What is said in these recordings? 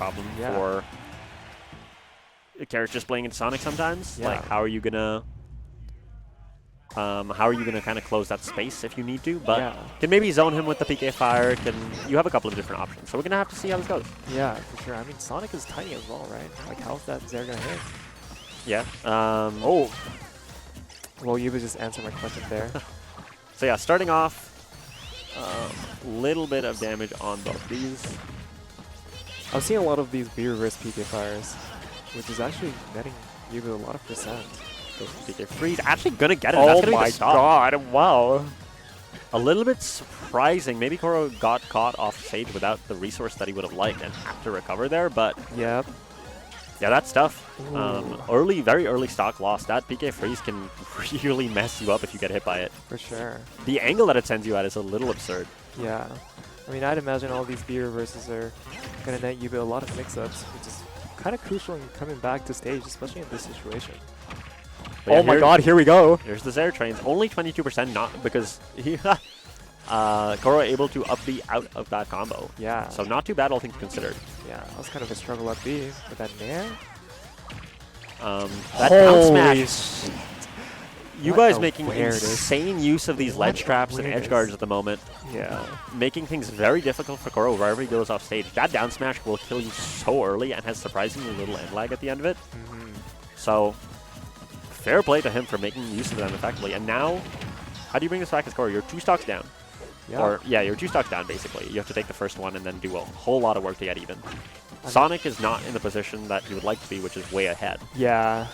problem for characters playing in Sonic sometimes. Yeah. Like, how are you gonna kind of close that space if you need to? But can maybe zone him with the PK Fire. You have a couple of different options. So we're gonna have to see how this goes. Yeah, for sure. I mean, Sonic is tiny as well, right? Like, how's that Zare gonna hit? Yeah. Oh. Well, Yuba just answered my question there. So yeah, starting off, little bit of damage on both these. I've seen a lot of these B-reverse PK Fires, which is actually netting Yuba a lot of percent. PK Freeze actually gonna get it. That's gonna be the stop. God! Wow. A little bit surprising. Maybe Koro got caught off stage without the resource that he would have liked and had to recover there, but yep. Yeah, that's tough. Very early stock loss. That PK Freeze can really mess you up if you get hit by it. For sure. The angle that it sends you at is a little absurd. Yeah. I mean, I'd imagine all these B reverses are going to net Yuba a lot of mix-ups, which is kind of crucial in coming back to stage, especially in this situation. But oh my god, here we go. Here's the Zare trains. Only 22%, not because Koro able to up B out of that combo. Yeah. So not too bad, all things considered. Yeah, that was kind of a struggle up B, but that Nair? That down smash. Yuba is making insane use of these ledge traps and edge guards at the moment. Yeah. Making things very difficult for Koro wherever he goes off stage. That down smash will kill you so early and has surprisingly little end lag at the end of it. So, fair play to him for making use of them effectively. And now, how do you bring this back as Koro? You're 2 stocks down. Yeah. Or, yeah, you're 2 stocks down, basically. You have to take the first one and then do a whole lot of work to get even. Sonic is not in the position that he would like to be, which is way ahead. Yeah.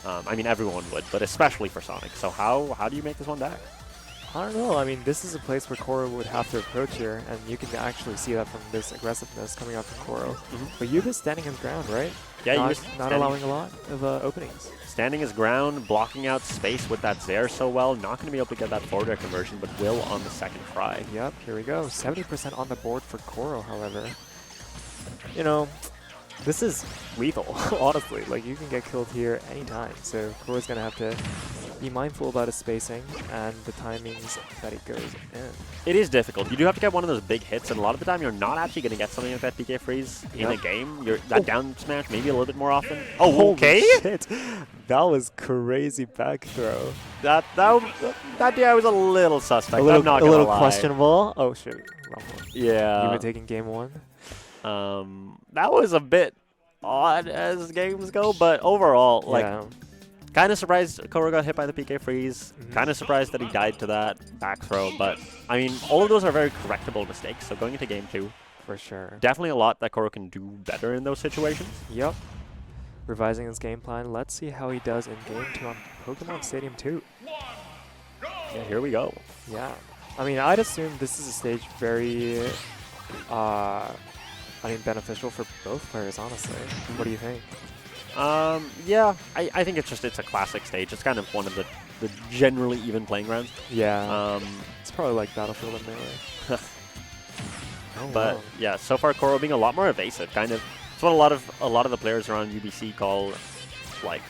I mean, everyone would, but especially for Sonic. So how do you make this one back? I don't know. I mean, this is a place where Koro would have to approach here, and you can actually see that from this aggressiveness coming out from Koro. But Yuba's standing his ground, right? Yeah, not allowing a lot of openings. Standing his ground, blocking out space with that Zare so well. Not going to be able to get that forward air conversion, but will on the second try. Yep, here we go. 70% on the board for Koro, however. You know, this is lethal, honestly. Like, you can get killed here anytime. So Koro's going to have to be mindful about his spacing and the timings that it goes in. It is difficult. You do have to get one of those big hits, and a lot of the time you're not actually going to get something like that PK Freeze in a game. That down smash maybe a little bit more often. Oh, okay. Shit. That was crazy back throw. That DI was a little suspect. I'm not a little lie. questionable. Oh, shit. Wrong one. Yeah. You were taking game 1. That was a bit odd as games go, but overall, like, kind of surprised Koro got hit by the PK Freeze. Kind of surprised that he died to that back throw, but I mean, all of those are very correctable mistakes. So going into game 2, for sure, definitely a lot that Koro can do better in those situations. Yep. Revising his game plan. Let's see how he does in game 2 on Pokemon Stadium 2. Yeah, here we go. Yeah. I mean, I'd assume this is a stage very beneficial for both players, honestly. What do you think? Yeah, I think it's a classic stage. It's kind of one of the generally even playing grounds. Yeah. It's probably like Battlefield and Melee. But yeah, so far Koro being a lot more evasive. Kind of, it's what a lot of the players around UBC call like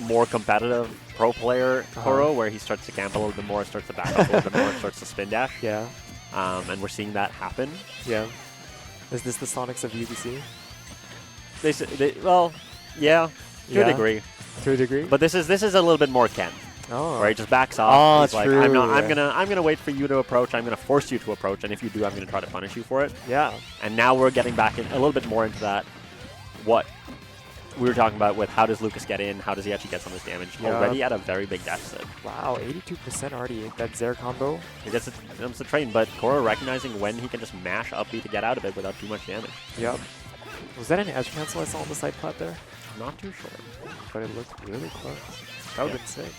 more competitive pro player Koro, where he starts to camp a little bit more, starts to back up a little bit more, starts to spin dash. Yeah. And we're seeing that happen. Yeah. Is this the Sonics of UBC? Well, yeah, to a degree. To a degree. But this is a little bit more Ken. Oh. Where he just backs off. Oh, He's true. Like, I'm gonna wait for you to approach. I'm gonna force you to approach, and if you do, I'm gonna try to punish you for it. Yeah. And now we're getting back in a little bit more into that. What we were talking about with how does Lucas get in? How does he actually get some of this damage? Already at a very big deficit. Wow, 82% already. That Zare combo. He gets the train, but Koro recognizing when he can just mash up B to get out of it without too much damage. Yep. Was that an edge cancel I saw on the side plat there? Not too sure. But it looked really close. That would have been sick.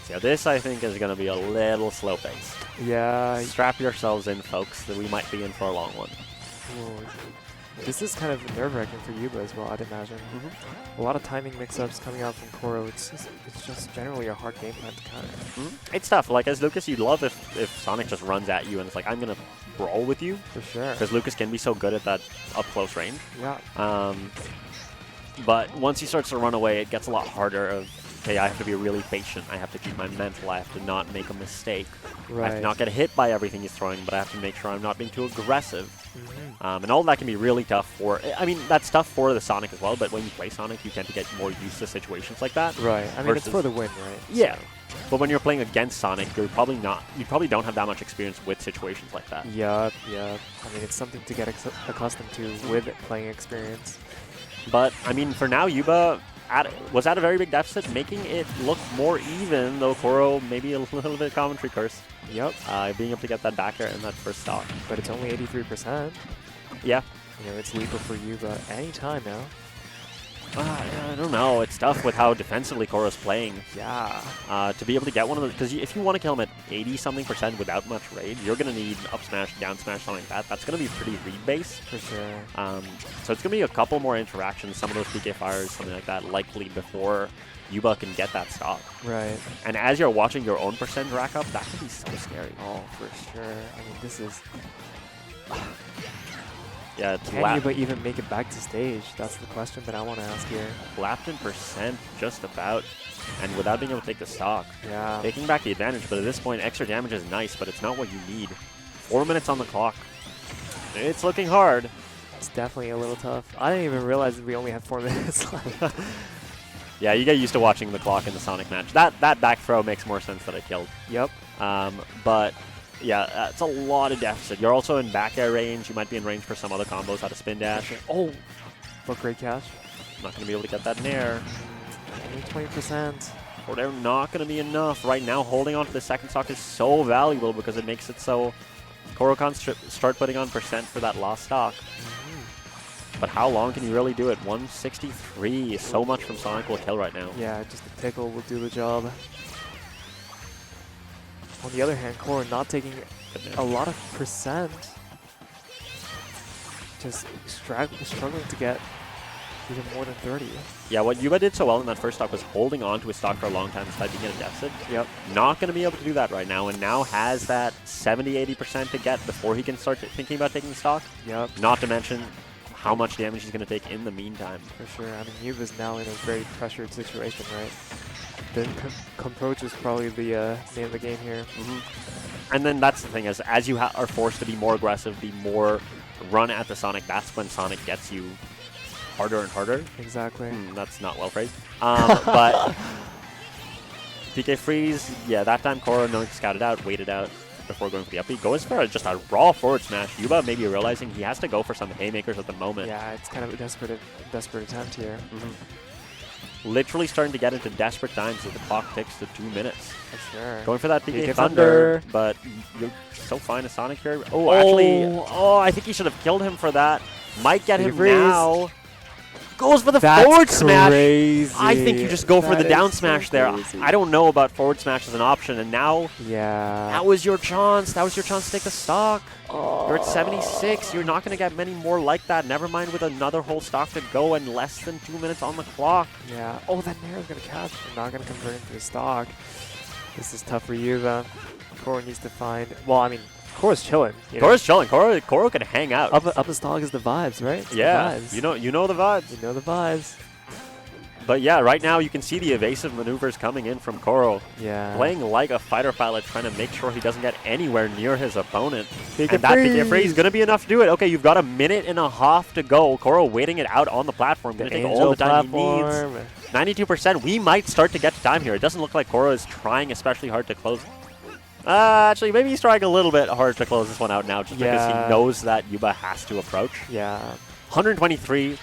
So this, I think, is going to be a little slow pace. Yeah. Strap yourselves in, folks, that we might be in for a long one. Ooh. This is kind of nerve-wracking for Yuba as well, I'd imagine. A lot of timing mix-ups coming out from Koro. It's just generally a hard game plan to counter. It's tough. Like, as Lucas, you'd love if Sonic just runs at you and it's like, I'm going to brawl with you. For sure. Because Lucas can be so good at that up-close range. Yeah. But once he starts to run away, it gets a lot harder of okay, I have to be really patient. I have to keep my mental. I have to not make a mistake. Right. I have to not get hit by everything he's throwing, but I have to make sure I'm not being too aggressive. Mm-hmm. And all that can be really tough for, I mean, that's tough for the Sonic as well, but when you play Sonic, you tend to get more used to situations like that. Right. I mean, it's for the win, right? Yeah. So. But when you're playing against Sonic, you probably don't have that much experience with situations like that. Yup. I mean, it's something to get accustomed to with playing experience. But, I mean, for now, Yuba was at a very big deficit, making it look more even, though Koro maybe a little bit commentary curse. Yep. Being able to get that back air in that first stock. But it's only 83%. Yeah. You know, it's lethal for Yuba anytime now. I don't know. It's tough with how defensively Koro's playing. Yeah. To be able to get one of those, because if you want to kill him at 80-something% without much rage, you're going to need up smash, down smash, something like that. That's going to be pretty read-based. For sure. So it's going to be a couple more interactions, some of those PK fires, something like that, likely before Yuba can get that stock. Right. And as you're watching your own percent rack up, that can be so scary. Oh, for sure. I mean, this is... Yeah, can Yuba even make it back to stage? That's the question that I want to ask here. Lapped in percent just about, and without being able to take the stock. Yeah. Taking back the advantage, but at this point, extra damage is nice, but it's not what you need. 4 minutes on the clock. It's looking hard. It's definitely a little tough. I didn't even realize that we only have 4 minutes left. Yeah, you get used to watching the clock in the Sonic match. That back throw makes more sense that I killed. Yep. But yeah, it's a lot of deficit. You're also in back air range. You might be in range for some other combos out of spin dash. Oh, but great catch. Not going to be able to get that in air. Only 20%. Or they're not going to be enough. Right now, holding on to the second stock is so valuable because it makes it so Koro can't start putting on percent for that lost stock. But how long can you really do it? 163. So much from Sonic will kill right now. Yeah, just a tickle will do the job. On the other hand, Koro not taking a lot of percent. Just struggling to get even more than 30. Yeah, what Yuba did so well in that first stock was holding on to his stock for a long time despite being in a deficit. Yep. Not going to be able to do that right now, and now has that 70-80% to get before he can start thinking about taking the stock. Yep. Not to mention how much damage he's going to take in the meantime. For sure. I mean, Yuba's now in a very pressured situation, right? The composure is probably the name of the game here. And then that's the thing, is as you are forced to be more aggressive, be more run at the Sonic, that's when Sonic gets you harder and harder. Exactly. That's not well phrased. But PK freeze, yeah, that time Koro knowing to scout it out, waited out before going for the up B. Goes for just a raw forward smash. Yuba maybe realizing he has to go for some haymakers at the moment. Yeah, it's kind of a desperate attempt here. Literally starting to get into desperate times as the clock ticks to 2 minutes. For sure. Going for that PK Thunder, but you're so fine as Sonic here. Oh, actually, I think he should have killed him for that. Might get him now. Goes for the forward smash. I think you just go for the down smash there. I don't know about forward smash as an option, and now that was your chance. That was your chance to take the stock. You're at 76. You're not going to get many more like that. Never mind with another whole stock to go and less than 2 minutes on the clock. Yeah. Oh, that Nair's going to catch. They're not going to convert into the stock. This is tough for Yuba. Koro needs to find... Well, I mean, Koro's chilling. Koro's chilling. Koro can hang out. Up the stock is the vibes, right? It's yeah. the vibes. You know the vibes. You know the vibes. But yeah, right now you can see the evasive maneuvers coming in from Koro. Yeah. Playing like a fighter pilot, trying to make sure he doesn't get anywhere near his opponent. And that PK freeze is going to be enough to do it. Okay, you've got 1.5 minutes to go. Koro waiting it out on the platform. Going to take all the time he needs. 92%. We might start to get to time here. It doesn't look like Koro is trying especially hard to close. Actually, maybe he's trying a little bit hard to close this one out now just because he knows that Yuba has to approach. Yeah. 123.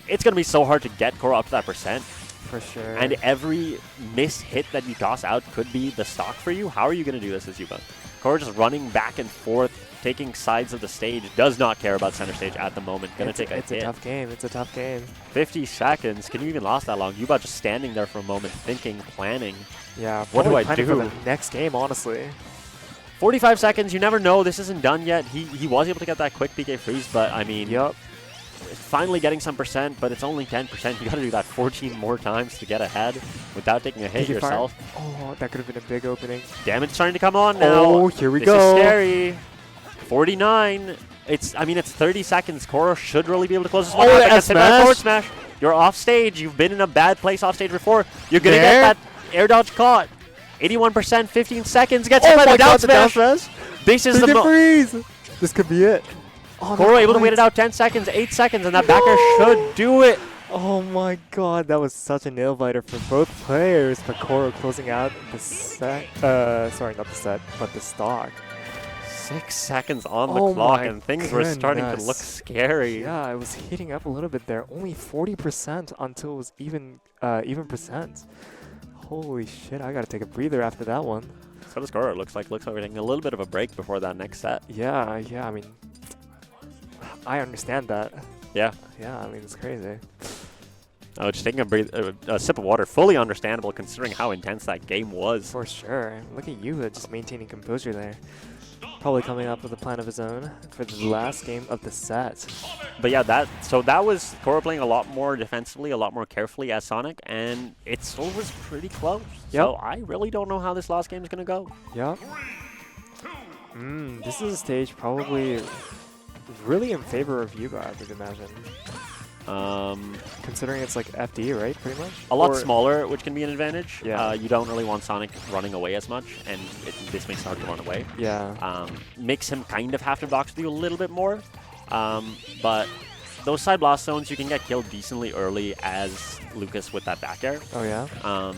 It's going to be so hard to get Koro up to that percent. For sure. And every miss hit that you toss out could be the stock for you. How are you going to do this as Yuba? Koro just running back and forth, taking sides of the stage, does not care about center stage at the moment. Going to take a hit. It's a tough game. It's a tough game. 50 seconds. Can you even last that long? Yuba just standing there for a moment, thinking, planning. Yeah. What do I do? For the next game, honestly. 45 seconds. You never know. This isn't done yet. He was able to get that quick PK freeze, but I mean... Yep. Finally getting some percent, but it's only 10%. You got to do that 14 more times to get ahead without taking a hit yourself. Oh, that could have been a big opening. Damage starting to come on now. Oh, here we go. This is scary. 49. I mean, it's 30 seconds. Koro should really be able to close this Oh, one out. that Gets hit by a smash. forward smash. You're off stage. You've been in a bad place off stage before. You're going to There. get that air dodge caught. 81%, 15 seconds. Gets hit by the down smash. This is the freeze. This could be it. Oh, Koro able to wait it out 10 seconds, 8 seconds, and that backer should do it. Oh my god, that was such a nail-biter for both players, but Koro closing out the set, sorry, not the set, but the stock. 6 seconds on the clock, and things were starting to look scary. Yeah, it was heating up a little bit there. Only 40% until it was even percent. Holy shit, I gotta take a breather after that one. So does Koro. Looks like we're taking a little bit of a break before that next set. Yeah, I mean, I understand that. Yeah. Yeah, I mean, it's crazy. Oh, just taking a sip of water. Fully understandable considering how intense that game was. For sure. Look at Yuba just maintaining composure there. Probably coming up with a plan of his own for the last game of the set. But yeah, that was Koro playing a lot more defensively, a lot more carefully as Sonic, and it still was pretty close. Yep. So I really don't know how this last game is going to go. Yep. This is a stage probably really in favor of Yuba, I would imagine. Considering it's like FD, right? Pretty much. A lot smaller, which can be an advantage. Yeah. You don't really want Sonic running away as much, and this makes it hard to run away. Yeah. Makes him kind of have to box with you a little bit more. But those side blast zones, you can get killed decently early as Lucas with that back air. Oh yeah.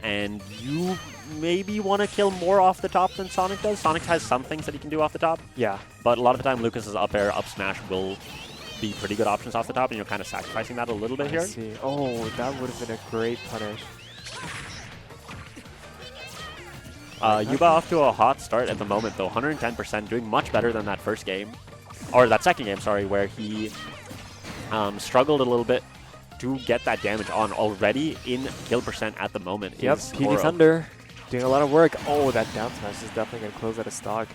And you maybe want to kill more off the top than Sonic does. Sonic has some things that he can do off the top. Yeah. But a lot of the time, Lucas's up air, up smash will be pretty good options off the top, and you're kind of sacrificing that a little bit here. I see. Oh, that would have been a great punish. Yuba off to a hot start at the moment, though. 110%, doing much better than that first game. Or that second game, sorry, where he struggled a little bit to get that damage on already in kill percent at the moment. Yep, PV Thunder doing a lot of work. Oh, that down smash is definitely going to close out a stock.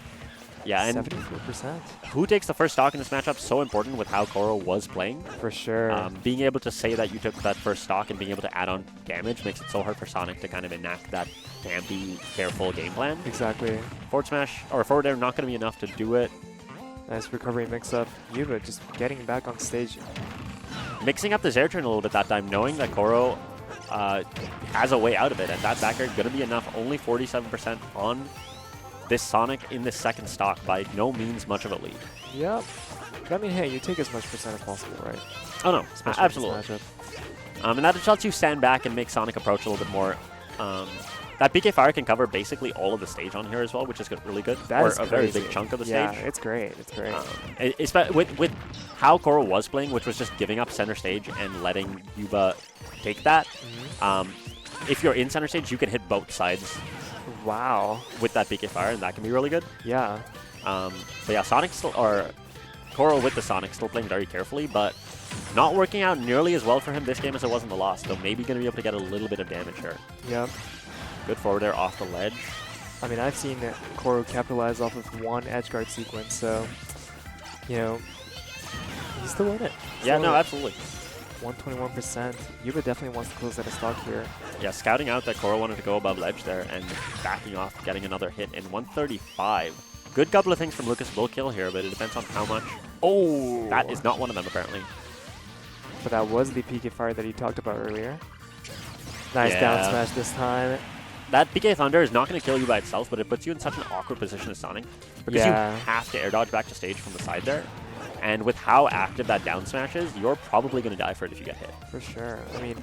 Yeah, and 74%. Who takes the first stock in this matchup so important with how Koro was playing. For sure. Being able to say that you took that first stock and being able to add on damage makes it so hard for Sonic to kind of enact that campy, careful game plan. Exactly. Forward smash, or forward air, not going to be enough to do it. Nice recovery mix-up. Yuba just getting back on stage. Mixing up this air turn a little bit that time, knowing that Koro has a way out of it, and that back air going to be enough. Only 47% on this Sonic in this second stock, by no means much of a lead. Yep. But I mean, hey, you take as much percent as possible, right? Oh no, Especially absolutely. And that just lets you stand back and make Sonic approach a little bit more. That PK Fire can cover basically all of the stage on here as well, which is really good. That is a very big chunk of the stage. stage. Yeah, it's great. It's great. With how Koro was playing, which was just giving up center stage and letting Yuba take that. If you're in center stage, you can hit both sides. Wow. With that PK Fire, and that can be really good. Yeah. But yeah, Sonic still, or Koro with the Sonic still playing very carefully, but not working out nearly as well for him this game as it was in the last. So maybe going to be able to get a little bit of damage here. Yep. Good forward air off the ledge. I mean, I've seen Koro capitalize off of one edge guard sequence, so, you know, he's still in it. Yeah, no, absolutely. 121%. Yuba definitely wants to close out a stock here. Yeah, scouting out that Koro wanted to go above ledge there and backing off, getting another hit in 135. Good couple of things from Lucas will kill here, but it depends on how much. Oh! That is not one of them, apparently. But that was the PK Fire that he talked about earlier. Nice down smash this time. That PK Thunder is not going to kill you by itself, but it puts you in such an awkward position as Sonic. Because you have to air dodge back to stage from the side there. And with how active that down smash is, you're probably going to die for it if you get hit. For sure. I mean,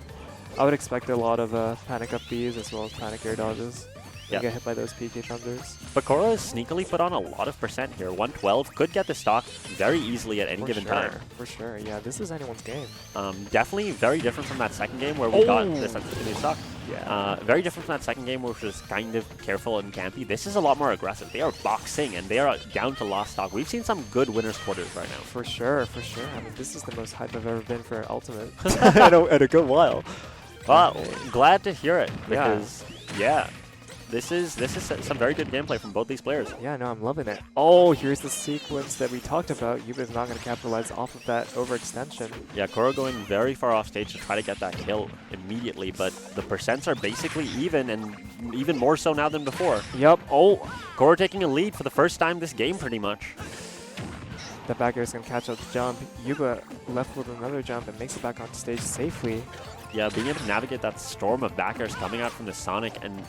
I would expect a lot of panic up Bs as well as panic air dodges. You get hit by those PK Thunders. But Koro has sneakily put on a lot of percent here. 112 could get the stock very easily at any given time. For sure. Yeah, this is anyone's game. Definitely very different from that second game where we got this sensitivity stock. Yeah. Very different from that second game, which was kind of careful and campy. This is a lot more aggressive. They are boxing, and they are down to last stock. We've seen some good winners quarters right now. For sure, for sure. I mean, this is the most hype I've ever been for Ultimate in a good while. Well, glad to hear it because, this is some very good gameplay from both these players. Yeah, no, I'm loving it. Oh, here's the sequence that we talked about. Yuba's not going to capitalize off of that overextension. Yeah, Koro going very far off stage to try to get that kill immediately, but the percents are basically even, and even more so now than before. Yep. Oh, Koro taking a lead for the first time this game, pretty much. The back air is going to catch up the jump. Yuba left with another jump and makes it back onto stage safely. Yeah, being able to navigate that storm of back airs coming out from the Sonic and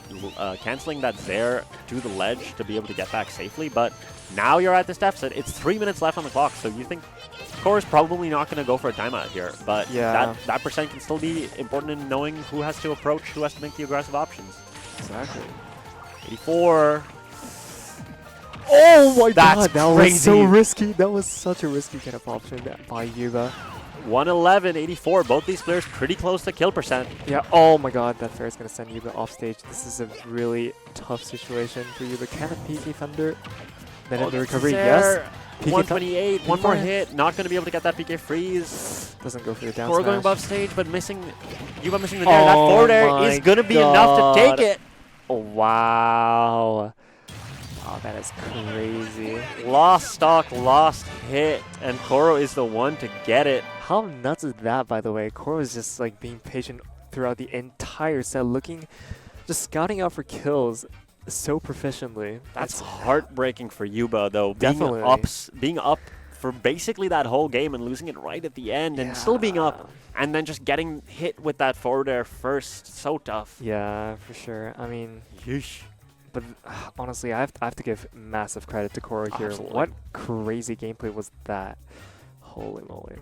canceling that Zair to the ledge to be able to get back safely. But now you're at this deficit. It's 3 minutes left on the clock, so you think Koro's probably not going to go for a timeout here. But yeah, that percent can still be important in knowing who has to approach, who has to make the aggressive options. Exactly. 84. Oh my god, that crazy. Was so risky. That was such a risky kind of option by Yuba. 111, 84. Both these players pretty close to kill percent. Yeah, oh my god, that fair is going to send Yuba off stage. This is a really tough situation for Yuba. Can a PK Thunder? Then in the recovery, yes. PK 128, one more hit. Not going to be able to get that PK freeze. Doesn't go for the down Koro smash. going above stage, but missing. Yuba missing the dair. That forward air is going to be enough to take it. Oh, wow. Oh, that is crazy. Lost stock, lost hit, and Koro is the one to get it. How nuts is that, by the way? Koro is just like being patient throughout the entire set, just scouting out for kills so proficiently. That's heartbreaking for Yuba, though. Definitely. Being up for basically that whole game and losing it right at the end and still being up and then just getting hit with that forward air first. So tough. Yeah, for sure. I mean, yeesh. But honestly, I have to give massive credit to Koro here. Absolutely. What crazy gameplay was that? Holy moly.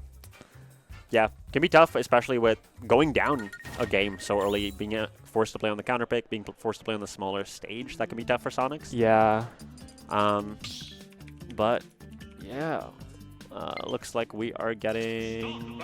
Yeah, can be tough, especially with going down a game so early, being forced to play on the counter pick, being forced to play on the smaller stage. That can be tough for Sonics. Yeah. But yeah, looks like we are getting